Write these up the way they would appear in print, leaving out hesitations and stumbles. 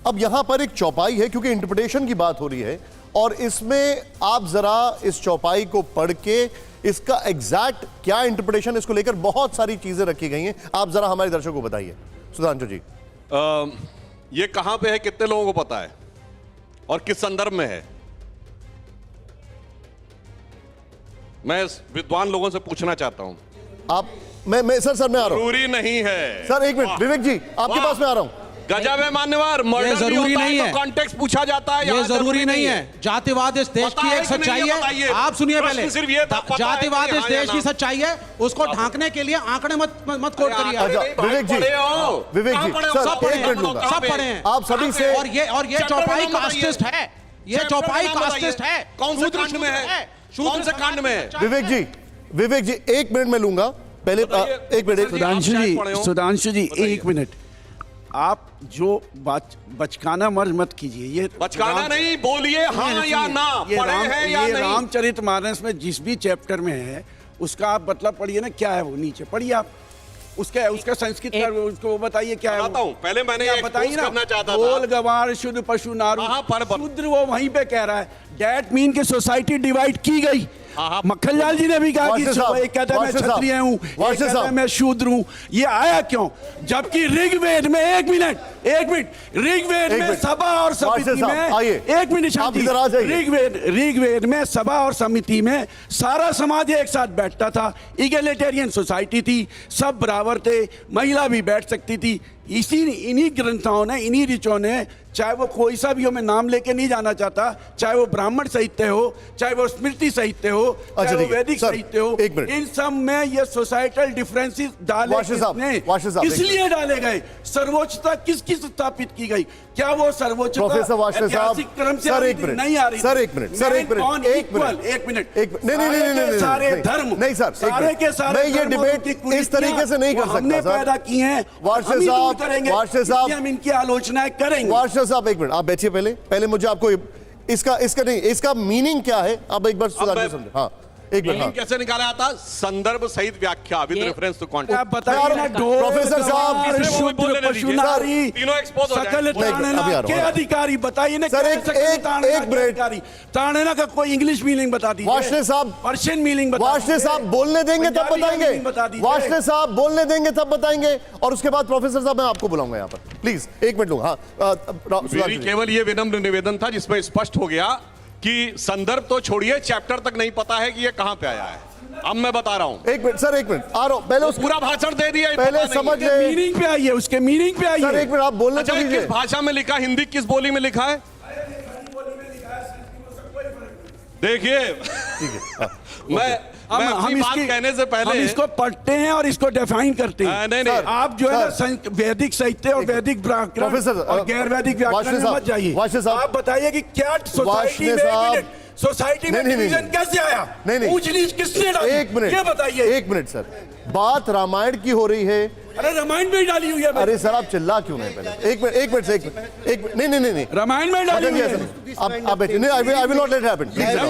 अब यहां पर एक चौपाई है क्योंकि इंटरप्रिटेशन की बात हो रही है और इसमें आप जरा इस चौपाई को पढ़ के इसका एग्जैक्ट क्या इंटरप्रिटेशन, इसको लेकर बहुत सारी चीजें रखी गई हैं, आप जरा हमारे दर्शकों को बताइए। सुधांशु जी, ये कहां पे है, कितने लोगों को पता है और किस संदर्भ में है? मैं विद्वान लोगों से पूछना चाहता हूं। आप मैं सर मैं आ रहा हूं। जरूरी नहीं है सर, एक मिनट विवेक जी, आपके पास में आ रहा हूं। गजब है मान्यवर, मर्डर जरूरी नहीं है, कॉन्टेक्स्ट पूछा जाता है, ये जरूरी नहीं है। जातिवाद इस देश की एक सच्चाई है। आप सुनिए पहले, जातिवाद इस देश की सच्चाई है, उसको ढांकने के लिए आंकड़े मत कोट करिए। विवेक जी, सर एक मिनट लूंगा, सब पढ़े हैं आप सभी से। और ये चौपाई कास्टिस्ट है, ये चौपाई कास्टिस्ट है। कौन से कांड में है? कौन से कांड में है? विवेक जी 1 मिनट में लूंगा, पहले 1 मिनट। सुधांशु जी 1 मिनट, आप जो बचकाना मर्ज मत कीजिए। ये बचकाना नहीं, बोलिए हाँ या ना, पढ़े हैं या नहीं। रामचरितमानस में जिस भी चैप्टर में है उसका आप मतलब पढ़िए ना, क्या है वो, नीचे पढ़िए आप, उसका संस्कृत उसको बताइए क्या है। पहले मैंने बताइए ना, करना चाहता था। गोल गवार शुद्ध पशु नारू, शूद्र वो वहीं पे कह रहा है। डेट मीन के सोसाइटी डिवाइड की गई। मक्खनलाल जी ने भी कहा कि एक कहता है मैं क्षत्रिय हूँ, एक कहता है मैं शूद्र हूँ। ये आया क्यों? जबकि ऋग्वेद में ऋग्वेद में सभा और समिति में, एक मिनट, ऋग्वेद में सभा और समिति में सारा समाज एक साथ बैठता था। इगैलिटेरियन सोसाइटी थी, सब बराबर थे, महिला भी बैठ सकती थी। इन्हीं ग्रंथों ने, इन्हीं ऋचों ने, चाहे वो कोई सा भी हो, मैं नाम लेके नहीं जाना चाहता, चाहे वो ब्राह्मण साहित्य हो, चाहे वो स्मृति साहित्य हो, चाहे वो वैदिक साहित्य हो, इन सब में ये सोसाइटल डिफरेंसेस डाले इसलिए डाले गए। सर्वोच्चता किसकी स्थापित की गई? क्या वो सर्वोच्चता ऐतिहासिक क्रम से नहीं आ रही? सर एक मिनट नहीं, सारे धर्म नहीं सर, सारे के सारे ये डिबेट इस तरीके से नहीं कर सकता। हमने पैदा की हैं, वार्षिक साहब हम इनकी आलोचनाएं करेंगे। वार्षिक साहब 1 मिनट आप बैठिए, पहले मुझे आपको इसका मीनिंग क्या है आप एक बार समझे। हाँ, एक मिनट। कैसे निकाला जाता? संदर्भ सहित व्याख्या विद रेफरेंस टू कॉन्टेक्स्ट। आप बताइए ना, प्रोफेसर साहब, शुद्र पशु नारी तीनों एक्सपोज हो सकल ताड़ना के अधिकारी, बताइए ना सर। एक मिनट, ताड़ना का कोई इंग्लिश मीनिंग बता दीजिए। वार्षिक साहब, पर्शियन मीनिंग बता दीजिए। वार्षिक साहब बोलने देंगे तब बताएंगे। वार्षिक साहब बोलने देंगे तब बताएंगे, और उसके बाद प्रोफेसर साहब मैं आपको बुलाऊंगा यहाँ पर, प्लीज 1 मिनट लूंगा। मेरी केवल ये विनम्र निवेदन था जिसमें स्पष्ट हो गया कि संदर्भ तो छोड़िए, चैप्टर तक नहीं पता है कि ये कहां पे आया है। अब मैं बता रहा हूं। 1 मिनट सर, 1 मिनट आ रहा हूं, पहले पूरा भाषण दे दिया, पहले समझ ले, मीनिंग पे आइए, उसके मीनिंग पे आइए। सर 1 मिनट आप बोलना चाहिए। किस भाषा में लिखा, हिंदी किस बोली में लिखा है? देखिए, हम इसकी कहने से पहले हम इसको पढ़ते हैं और इसको डिफाइन करते हैं। नहीं, आप जो है ना वैदिक साहित्य और वैदिक व्याकरण और गैर वैदिक व्याकरण में मत जाइए। आप बताइए कि क्या सोसाइटी में डिवीजन कैसे आया? ऊंच नीच किसने डाली? 1 मिनट, ये बताइए। 1 मिनट सर, बात रामायण की हो रही है। अरे रामायण में डाली हुई है। अरे सर आप चिल्ला क्यों नहीं? पहले 1 मिनट, नहीं, रामायण में डाली हुई है। आप बैठिए, नहीं, I will not let happen.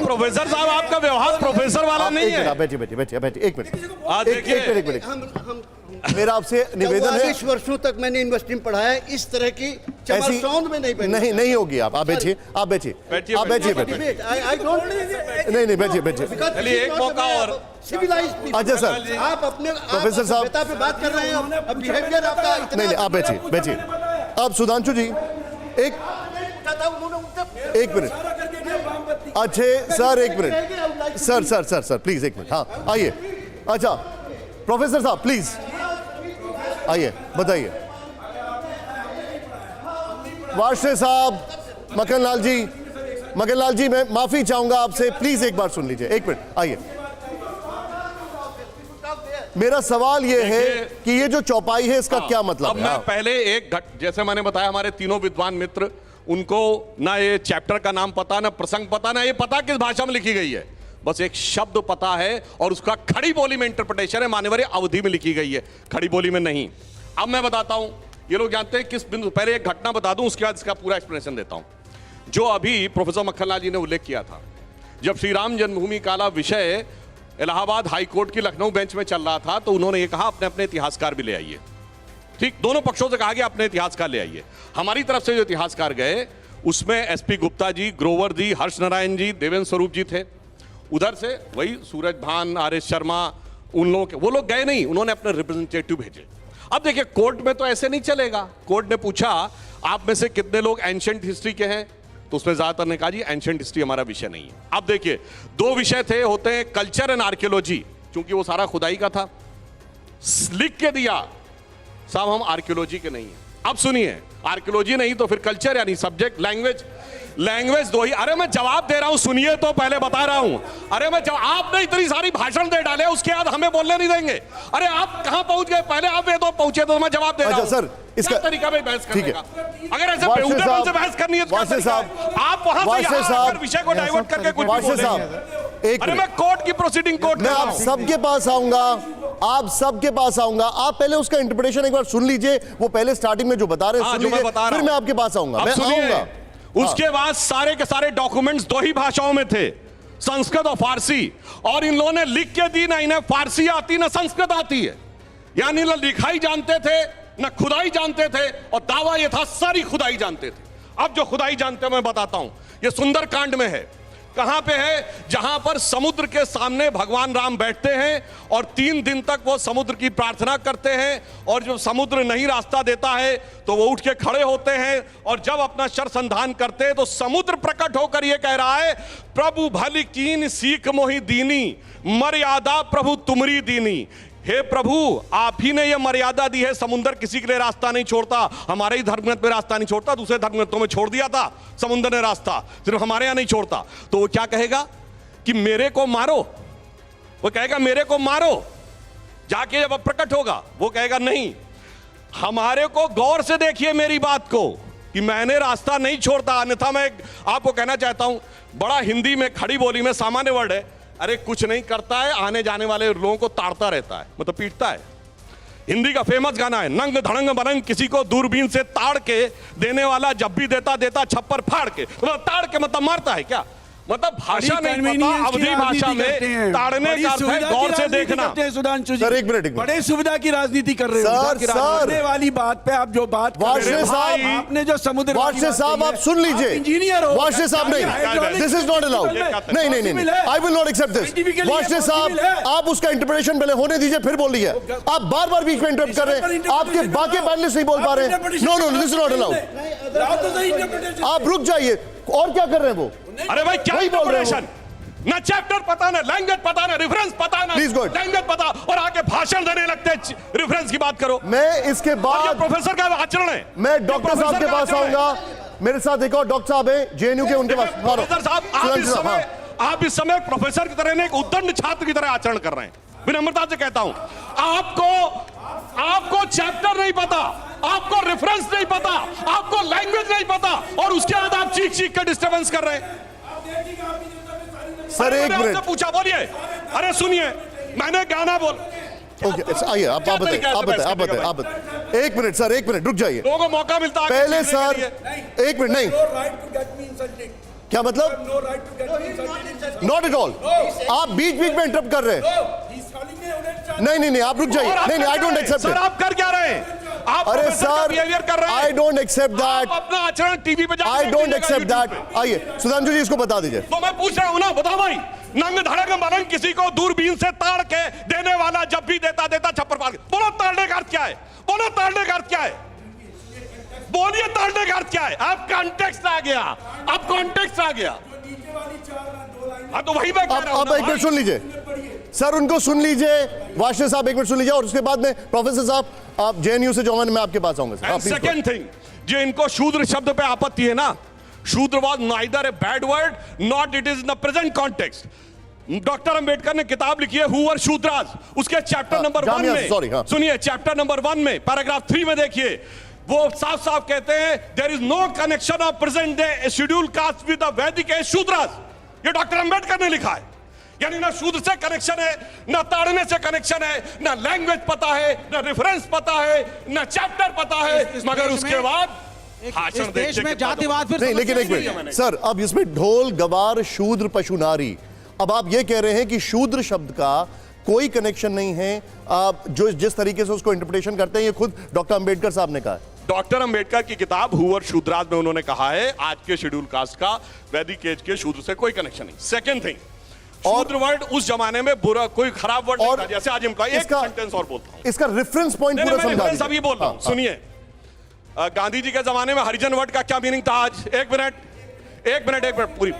Professor साहब, आपका व्यवहार प्रोफेसर वाला नहीं है। आप बैठिए, 1 मिनट। मेरा आपसे निवेदन है, 40 वर्षों तक मैंने यूनिवर्सिटी में पढ़ाया, इस तरह की चमरसौंध में नहीं होगी। आप बैठिए, बैठिए। नहीं, बैठिए। चलिए एक मौका और। सिविलाइज्ड। अच्छा सर, आप अपने प्रोफेसर साहब पे बात कर रहे हैं, अब बिहेवियर आपका इतना। नहीं, आप बैठिए। अब सुधांशु जी एक मिनट। अच्छे sir, 1 minute sir please 1 minute. हाँ आइए। अच्छा प्रोफेसर साहब प्लीज आइए, बताइए। वार्षिक साहब, मक्खनलाल जी मैं माफी चाहूंगा आपसे, प्लीज एक बार सुन लीजिए। 1 मिनट आइए। मेरा सवाल यह है कि ये जो चौपाई है इसका क्या मतलब है? मैं पहले जैसे मैंने बताया, हमारे तीनों विद्वान मित्र, उनको ना ये चैप्टर का नाम पता, ना प्रसंग पता, ना ये पता किस भाषा में लिखी गई है। बस एक शब्द पता है और उसका खड़ी बोली में इंटरप्रिटेशन है, मान्यवर अवधि में लिखी गई है, खड़ी बोली में नहीं। अब मैं बताता हूं, ये लोग जानते हैं किस बिंदु। पहले एक घटना बता दूं, उसके बाद इसका पूरा एक्सप्लेनेशन देता हूं। जो अभी प्रोफेसर मक्खनलाल जी ने उल्लेख किया था, जब श्री राम जन्मभूमि काला विषय इलाहाबाद हाईकोर्ट की लखनऊ बेंच में चल रहा था, तो उन्होंने ये कहा अपने अपने इतिहासकार भी ले आइए। ठीक, दोनों पक्षों से कहा गया अपने इतिहासकार ले आइए। हमारी तरफ से जो इतिहासकार गए उसमें एसपी गुप्ता जी, ग्रोवर जी, हर्ष नारायण जी, देवेंद्र स्वरूप जी थे। उधर से वही सूरज भान, आर.एस. शर्मा, उन लोगों के, वो लोग गए नहीं, उन्होंने अपने रिप्रेजेंटेटिव भेजे। अब देखिए कोर्ट में तो ऐसे नहीं चलेगा। कोर्ट ने पूछा आप में से कितने लोग एंशिएंट हिस्ट्री के हैं, तो उसमें ज्यादातर ने कहा जी एंशिएंट हिस्ट्री हमारा विषय नहीं है। अब देखिए दो विषय थे, होते हैं कल्चर एंड आर्कियोलॉजी, क्योंकि वो सारा खुदाई का था, लिख के दिया साहब हम आर्कियोलॉजी के नहीं है। अब सुनिए, आर्कियोलॉजी नहीं तो फिर कल्चर यानी सब्जेक्ट, लैंग्वेज दो ही। अरे मैं जवाब दे रहा हूं, सुनिए तो पहले बता रहा हूं। अरे मैं आपने इतनी सारी भाषण दे डाले, उसके बाद हमें बोलने नहीं देंगे। अरे आप कहां पहुंच गए, पहले आप ये तो पहुंचे तो मैं जवाब दे रहा हूं। सर इसका तरीका में बहस करने का, अगर ऐसे बेहुदे ढंग से बहस करनी है तो आप वहां से यहां विषय को डाइवर्ट करके कुछ भी बोलेंगे। अरे मैं कोर्ट की प्रोसीडिंग कोर्ट मैं आप सबके पास आऊंगा, आप सबके पास आऊंगा। आप पहले उसका इंटरप्रिटेशन एक बार सुन लीजिए, वो पहले स्टार्टिंग में जो बता रहे हैं सुन लीजिए, फिर मैं आपके पास आऊंगा। मैं आऊंगा। उसके बाद सारे के सारे डॉक्यूमेंट्स दो ही भाषाओं में थे, संस्कृत और फारसी, और इन लोगों ने लिख के दी, ना इन्हें फारसी आती ना संस्कृत आती है, यानी ना लिखाई जानते थे ना खुदाई जानते थे, और दावा यह था सारी खुदाई जानते थे। अब जो खुदाई जानते हैं मैं बताता हूं, ये सुंदरकांड में है। कहां पे है? जहां पर समुद्र के सामने भगवान राम बैठते हैं और 3 दिन तक वो समुद्र की प्रार्थना करते हैं, और जो समुद्र नहीं रास्ता देता है तो वो उठ के खड़े होते हैं, और जब अपना शर संधान करते हैं तो समुद्र प्रकट होकर ये कह रहा है, प्रभु भली कीन सीख मोहि दीनी, मर्यादा प्रभु तुमरी दीनी। हे प्रभु आप ही ने यह मर्यादा दी है, समुद्र किसी के लिए रास्ता नहीं छोड़ता, हमारे ही धर्मग्रंथ में रास्ता नहीं छोड़ता, दूसरे धर्मग्रंथों में छोड़ दिया था समुद्र ने रास्ता, सिर्फ हमारे यहां नहीं छोड़ता। तो वो क्या कहेगा कि मेरे को मारो, वो कहेगा मेरे को मारो, जाके जब प्रकट होगा वो कहेगा नहीं, हमारे को गौर से देखिए मेरी बात को कि मैंने रास्ता नहीं छोड़ता। अन्यथा मैं आपको कहना चाहता हूं, बड़ा हिंदी में खड़ी बोली में सामान्य वर्ड है, अरे कुछ नहीं करता है, आने जाने वाले लोगों को ताड़ता रहता है, मतलब पीटता है। हिंदी का फेमस गाना है, नंग धड़ंग बनंग किसी को दूरबीन से ताड़ के देने वाला, जब भी देता देता छप्पर फाड़ के, मतलब ताड़ के मतलब मारता है क्या, मतलब भाषा नहीं पता, अवधि भाषा में ताड़ने का अर्थ है गौर से देखना। सुधांशु जी सर एक मिनट, बड़े सुविधा की राजनीति कर रहे हो वाली बात पे आप जो बात कर रहे हैं, आपने जो समुद्र, वाशे साहब आप सुन लीजिए, इंजीनियर हो, वाशे साहब नहीं, दिस इज नॉट अलाउड, नहीं नहीं नहीं, I will not accept this. Vashe साहब आप उसका इंटरप्रिटेशन पहले होने दीजिए फिर बोलिए, आप बार बार बीच में इंटरप्ट कर रहे हैं, आपके बाकी पैनलिस्ट नहीं बोल पा रहे हैं। No no this is not allowed, आप रुक जाइए। और क्या कर रहे हैं वो? अरे भाई क्या इंटरप्रिटेशन, ना चैप्टर पता, ना लैंग्वेज पता, ना रेफरेंस पता, ना लैंग्वेज पता, और आके भाषण देने लगते हैं, रेफरेंस की बात करो। मैं इसके बाद प्रोफेसर का आचरण है, मैं डॉक्टर साहब के पास आऊंगा, मेरे साथ एक और डॉक्टर साहब हैं जेएनयू के, उनके पास। प्रोफेसर साहब आप इस समय प्रोफेसर की तरह नहीं, एक उद्दंड छात्र की तरह आचरण कर रहे हैं। विनम्रता से कहता हूं, आपको चैप्टर नहीं पता, आपको रेफरेंस नहीं पता, आपको लैंग्वेज नहीं पता, और उसके बाद आप चीख कर डिस्टर्बेंस कर रहे हैं। सर एक मिनट पूछा, बोलिए। अरे सुनिए, मैंने गाना बोल, ओके आइए आप बताइए। एक मिनट सर, एक मिनट रुक जाइए, लोगों को मौका मिलता है पहले सर, एक मिनट। नहीं क्या मतलब? नॉट एट ऑल, आप बीच बीच में इंटरप्ट कर रहे हैं। नहीं आप रुक जाइए। नहीं आई डोंट एक्सेप्ट इट। आप कर क्या रहे हैं? आप अरे सर बिहेवियर कर रहे हैं, आई डोंट एक्सेप्ट दैट, अपना आचरण टीवी पे आई डोंट एक्सेप्ट दैट। आइए सुधांशु जी इसको बता दीजिए। तो मैं पूछ रहा हूं ना, बताओ भाई, नंग धड़ंग बनंग किसी को दूरबीन से ताड़ के देने वाला, जब भी देता देता छप्पर फाड़ के, बोलो ताड़ने का अर्थ क्या है? बोलो ताड़ने का अर्थ क्या है? बोलिए ताड़ने का अर्थ क्या है? अब कॉन्टेक्स्ट आ गया, अब कॉन्टेक्स्ट आ गया। हाँ तो वही मैं कह रहा हूं। अब एक मिनट सुन लीजिए सर, उनको सुन लीजिए, वाशे साहब एक मिनट सुन लीजिए, और उसके बाद में प्रोफेसर साहब आप जेएनयू से जो मैं आपके पास आऊंगा। सेकंड थिंग, जो इनको शूद्र शब्द पे आपत्ति है ना, शूद्र was neither a bad word not it is in the present context. Doctor Ambedkar ने किताब लिखी है हु वर शूद्रास, उसके चैप्टर नंबर 1 में सुनिए, चैप्टर नंबर 1 में पैराग्राफ 3 में देखिए, वो साफ साफ कहते हैं there is no connection of present day schedule caste with the Vedic age Shudras. ये डॉक्टर अंबेडकर ने लिखा है, यानी ना शूद्र से कनेक्शन है, ना ताड़ने से कनेक्शन है, ना लैंग्वेज पता है, ना रेफरेंस पता है, ना चैप्टर पता है, मगर उसके बाद इस देश में जातिवाद फिर नहीं। लेकिन एक मिनट सर, अब इसमें ढोल गवार शूद्र पशु नारी, अब आप ये कह रहे हैं कि शूद्र शब्द का कोई कनेक्शन नहीं है। आप जो जिस तरीके से उसको इंटरप्रिटेशन करते हैं, ये खुद डॉक्टर अंबेडकर साहब ने कहा है। डॉक्टर अंबेडकर की किताब हु और शूद्राज में उन्होंने कहा है आज के शेड्यूल कास्ट का वैदिक एज के शूद्र से कोई कनेक्शन नहीं। सेकंड थिंग, शूद्र वर्ड उस जमाने में बुरा कोई खराब वर्ड नहीं था, जैसे आज इम्प्लॉय। एक सेंटेंस और बोलता हूं, इसका रेफरेंस पॉइंट पूरा समझा दीजिए। अभी बोल रहा हूं, सुनिए। गांधी जी के जमाने में हरिजन वर्ड का क्या मीनिंग था आज? एक मिनट पूरी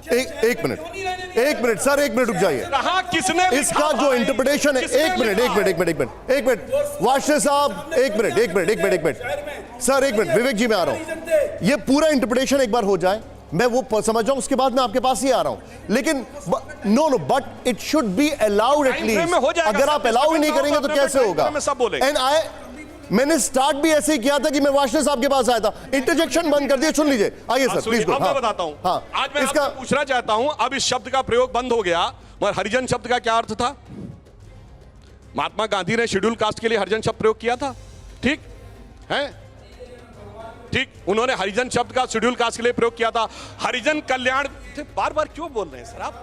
एक मिनट सर, एक मिनट रुक जाइए। कहा किसने इसका जो इंटरप्रिटेशन है, एक मिनट वाशे साहब, एक मिनट सर, एक मिनट, विवेक जी मैं आ रहा हूं। ये पूरा इंटरप्रिटेशन एक बार हो जाए, मैं वो समझ जाऊं, उसके बाद मैं आपके पास ही आ रहा हूं। लेकिन no, but it should be allowed at least. अगर आप अलाउ ही नहीं करेंगे तो कैसे होगा? एंड मैंने स्टार्ट भी ऐसे ही किया था कि मैं वाशने साहब के पास आया था, इंटरजेक्शन बंद कर दिया। सुन लीजिए, आइए सर प्लीज। मैं बताता हूं। आज मैं इसका पूछना चाहता हूं, अब इस शब्द का प्रयोग बंद हो गया, मगर हरिजन शब्द का क्या अर्थ था? महात्मा गांधी ने शेड्यूल कास्ट के लिए हरिजन शब्द प्रयोग किया था, ठीक है? ठीक, उन्होंने हरिजन शब्द का शेड्यूल कास्ट के लिए प्रयोग किया था। हरिजन कल्याण, बार बार क्यों बोल रहे हैं सर आप?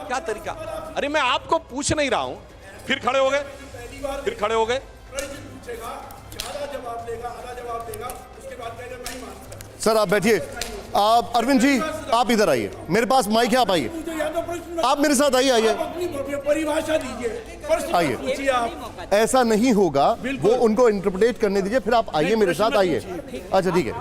क्या तरीका? अरे मैं आपको पूछ नहीं रहा हूं, फिर खड़े हो गए। सर आप बैठिए। आप अरविंद जी आप इधर आइए, मेरे पास माइक है, आप आइए, आप मेरे साथ आइए। परिभाषा दीजिए, आइए। ऐसा नहीं होगा, वो उनको इंटरप्रेट करने दीजिए, फिर आप आइए मेरे साथ, आइए। अच्छा ठीक है।